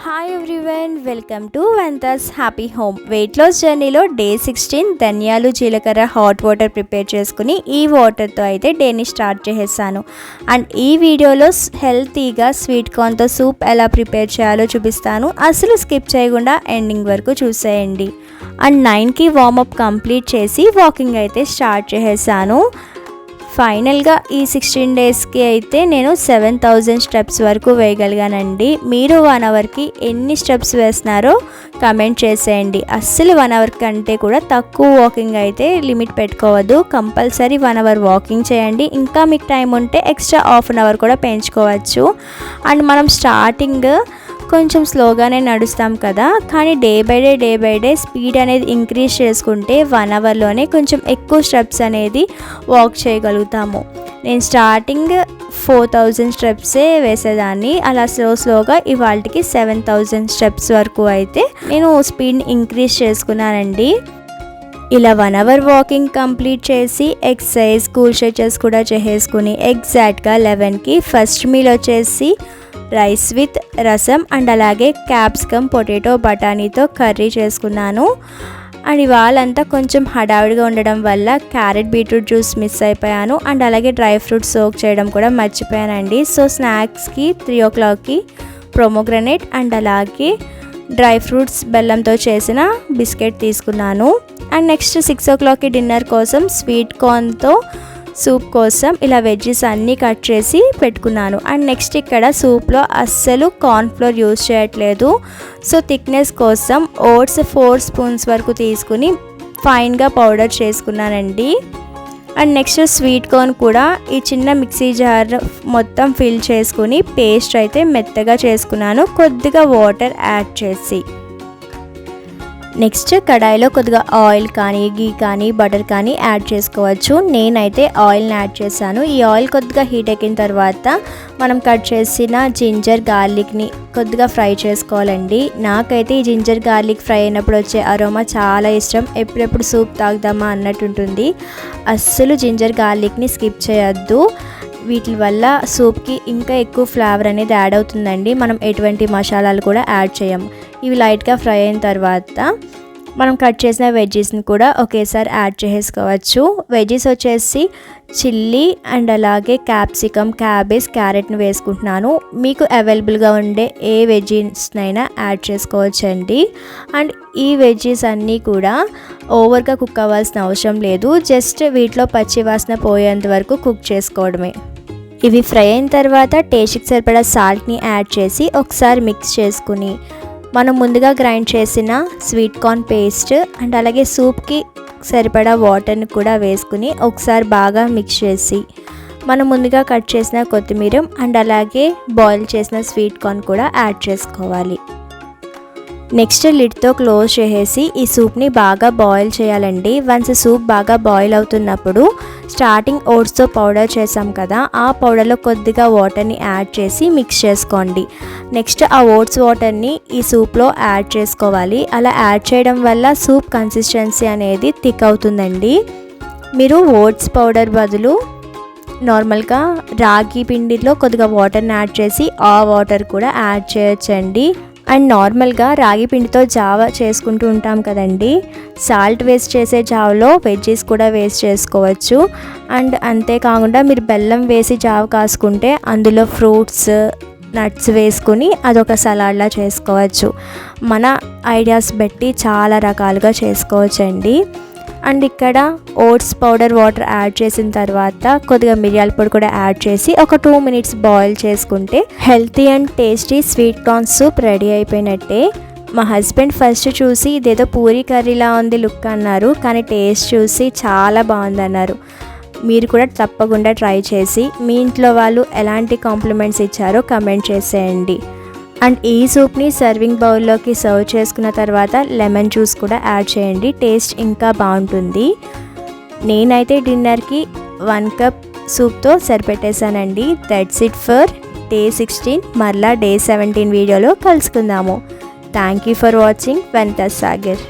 Hi everyone, welcome to వెంతాస్ happy home. Weight loss జర్నీలో day 16 ధనియాలు జీలకర్ర హాట్ వాటర్ ప్రిపేర్ చేసుకుని ఈ వాటర్తో అయితే డేని స్టార్ట్ చేసేసాను. అండ్ ఈ వీడియోలో హెల్తీగా స్వీట్ కార్న్తో సూప్ ఎలా ప్రిపేర్ చేయాలో చూపిస్తాను. అసలు స్కిప్ చేయకుండా ఎండింగ్ వరకు చూసేయండి. అండ్ 9కి వార్మప్ కంప్లీట్ చేసి వాకింగ్ అయితే స్టార్ట్ చేసేసాను. ఫైనల్గా ఈ 16 డేస్కి అయితే నేను 7000 స్టెప్స్ వరకు వేయగలిగానండి. మీరు 1 అవర్కి ఎన్ని స్టెప్స్ వేస్తున్నారో కమెంట్ చేసేయండి. అస్సలు 1 అవర్ కంటే కూడా తక్కువ వాకింగ్ అయితే లిమిట్ పెట్టుకోవద్దు. కంపల్సరీ 1 అవర్ వాకింగ్ చేయండి. ఇంకా మీకు టైం ఉంటే ఎక్స్ట్రా హాఫ్ అన్ అవర్ కూడా పెంచుకోవచ్చు. అండ్ మనం స్టార్టింగ్ కొంచెం స్లోగానే నడుస్తాం కదా, కానీ డే బై డే స్పీడ్ అనేది ఇంక్రీజ్ చేసుకుంటే 1 అవర్లోనే కొంచెం ఎక్కువ స్టెప్స్ అనేది వాక్ చేయగలుగుతాము. నేను స్టార్టింగ్ 4000 స్టెప్సే వేసేదాన్ని. అలా స్లోగా ఇవాళకి 7000 స్టెప్స్ వరకు అయితే నేను స్పీడ్ని ఇంక్రీజ్ చేసుకున్నానండి. ఇలా 1 అవర్ వాకింగ్ కంప్లీట్ చేసి ఎక్సర్సైజ్ కూల్ స్ట్రెచెస్ కూడా చేసేసుకుని ఎగ్జాక్ట్గా 11కి ఫస్ట్ మీల్ వచ్చేసి రైస్ విత్ రసం అండ్ అలాగే క్యాప్సికమ్ పొటాటో బఠానీతో కర్రీ చేసుకున్నాను. అండ్ ఇవాళంతా కొంచెం హడావిడిగా ఉండడం వల్ల క్యారెట్ బీట్రూట్ జ్యూస్ మిస్ అయిపోయాను. అండ్ అలాగే డ్రై ఫ్రూట్స్ సోక్ చేయడం కూడా మర్చిపోయానండి. సో స్నాక్స్కి 3 o'clockకి ప్రొమోగ్రనేట్ అండ్ అలాగే డ్రై ఫ్రూట్స్ బెల్లంతో చేసిన బిస్కెట్ తీసుకున్నాను. అండ్ నెక్స్ట్ 6 o'clockకి డిన్నర్ కోసం స్వీట్ కార్న్తో సూప్ కోసం ఇలా వెజ్జెస్ అన్నీ కట్ చేసి పెట్టుకున్నాను. అండ్ నెక్స్ట్ ఇక్కడ సూప్లో అస్సలు కార్న్ఫ్లోర్ యూజ్ చేయట్లేదు. సో థిక్నెస్ కోసం ఓట్స్ 4 స్పూన్స్ వరకు తీసుకుని ఫైన్గా పౌడర్ చేసుకున్నానండి. అండ్ నెక్స్ట్ స్వీట్ కార్న్ కూడా ఈ చిన్న మిక్సీ జార్ మొత్తం ఫిల్ చేసుకుని పేస్ట్ అయితే మెత్తగా చేసుకున్నాను, కొద్దిగా వాటర్ యాడ్ చేసి. నెక్స్ట్ కడాయిలో కొద్దిగా ఆయిల్ కానీ గీ కానీ బటర్ కానీ యాడ్ చేసుకోవచ్చు. నేనైతే ఆయిల్ని యాడ్ చేశాను. ఈ ఆయిల్ కొద్దిగా హీట్ ఎక్కిన తర్వాత మనం కట్ చేసిన జింజర్ గార్లిక్ని కొద్దిగా ఫ్రై చేసుకోవాలండి. నాకైతే ఈ జింజర్ గార్లిక్ ఫ్రై అయినప్పుడు వచ్చే అరోమా చాలా ఇష్టం. ఎప్పుడెప్పుడు సూప్ తాగుదామా అన్నట్టు ఉంటుంది. అస్సలు జింజర్ గార్లిక్ని స్కిప్ చేయొద్దు. వీటి వల్ల సూప్కి ఇంకా ఎక్కువ ఫ్లేవర్ అనేది యాడ్ అవుతుందండి. మనం ఎటువంటి మసాలాలు కూడా యాడ్ చేయము. ఇవి లైట్గా ఫ్రై అయిన తర్వాత మనం కట్ చేసిన వెజ్జెస్ని కూడా ఒకేసారి యాడ్ చేసుకోవచ్చు. వెజ్జెస్ వచ్చేసి చిల్లీ అండ్ అలాగే క్యాప్సికమ్, క్యాబేజ్, క్యారెట్ని వేసుకుంటున్నాను. మీకు అవైలబుల్గా ఉండే ఏ వెజ్జెస్నైనా యాడ్ చేసుకోవచ్చండి. అండ్ ఈ వెజ్జెస్ అన్నీ కూడా ఓవర్గా కుక్ అవ్వాల్సిన అవసరం లేదు. జస్ట్ వీటిలో పచ్చి వాసన పోయేంత వరకు కుక్ చేసుకోవడమే. ఇవి ఫ్రై అయిన తర్వాత టేస్ట్కి సరిపడా సాల్ట్ని యాడ్ చేసి ఒకసారి మిక్స్ చేసుకుని మనం ముందుగా గ్రైండ్ చేసిన స్వీట్ కార్న్ పేస్ట్ అండ్ అలాగే సూప్కి సరిపడా వాటర్ని కూడా వేసుకుని ఒకసారి బాగా మిక్స్ చేసి మనం ముందుగా కట్ చేసిన కొత్తిమీర అండ్ అలాగే బాయిల్ చేసిన స్వీట్ కార్న్ కూడా యాడ్ చేసుకోవాలి. నెక్స్ట్ లిడ్తో క్లోజ్ చేసేసి ఈ సూప్ని బాగా బాయిల్ చేయాలండి. వన్స్ సూప్ బాగా బాయిల్ అవుతున్నప్పుడు స్టార్టింగ్ ఓట్స్తో పౌడర్ చేసాం కదా, ఆ పౌడర్లో కొద్దిగా వాటర్ని యాడ్ చేసి మిక్స్ చేసుకోండి. నెక్స్ట్ ఆ ఓట్స్ వాటర్ని ఈ సూప్లో యాడ్ చేసుకోవాలి. అలా యాడ్ చేయడం వల్ల సూప్ కన్సిస్టెన్సీ అనేది థిక్ అవుతుందండి. మీరు ఓట్స్ పౌడర్ బదులు నార్మల్గా రాగి పిండిలో కొద్దిగా వాటర్ని యాడ్ చేసి ఆ వాటర్ కూడా యాడ్ చేయొచ్చండి. అండ్ నార్మల్గా రాగి పిండితో జావ చేసుకుంటూ ఉంటాం కదండి, సాల్ట్ వేస్ట్ చేసే జావలో వెజ్జెస్ కూడా వేస్ట్ చేసుకోవచ్చు. అండ్ అంతేకాకుండా మీరు బెల్లం వేసి జావ కాసుకుంటే అందులో ఫ్రూట్స్, నట్స్ వేసుకుని అదొక సలాడ్లా చేసుకోవచ్చు. మన ఐడియాస్ బట్టి చాలా రకాలుగా చేసుకోవచ్చండి. అండ్ ఇక్కడ ఓట్స్ పౌడర్ వాటర్ యాడ్ చేసిన తర్వాత కొద్దిగా మిరియాల పొడి కూడా యాడ్ చేసి ఒక 2 minutes బాయిల్ చేసుకుంటే healthy and tasty sweet corn soup ready అయిపోయినట్టే. మా హస్బెండ్ ఫస్ట్ చూసి ఇదేదో పూరీ కర్రీలా ఉంది లుక్ అన్నారు, కానీ టేస్ట్ చూసి చాలా బాగుంది అన్నారు. మీరు కూడా తప్పకుండా ట్రై చేసి మీ ఇంట్లో వాళ్ళు ఎలాంటి కాంప్లిమెంట్స్ ఇచ్చారో కమెంట్ చేసేయండి. అండ్ ఈ సూప్ని సర్వింగ్ బౌల్లోకి సర్వ్ చేసుకున్న తర్వాత లెమన్ జ్యూస్ కూడా యాడ్ చేయండి, టేస్ట్ ఇంకా బాగుంటుంది. నేనైతే డిన్నర్కి 1 cup సూప్తో సరిపెట్టేశానండి. That's it for day 16. మరలా డే 17 వీడియోలో కలుసుకుందాము. థ్యాంక్ యూ ఫర్ వాచింగ్ వెంతాస్ సాగర్.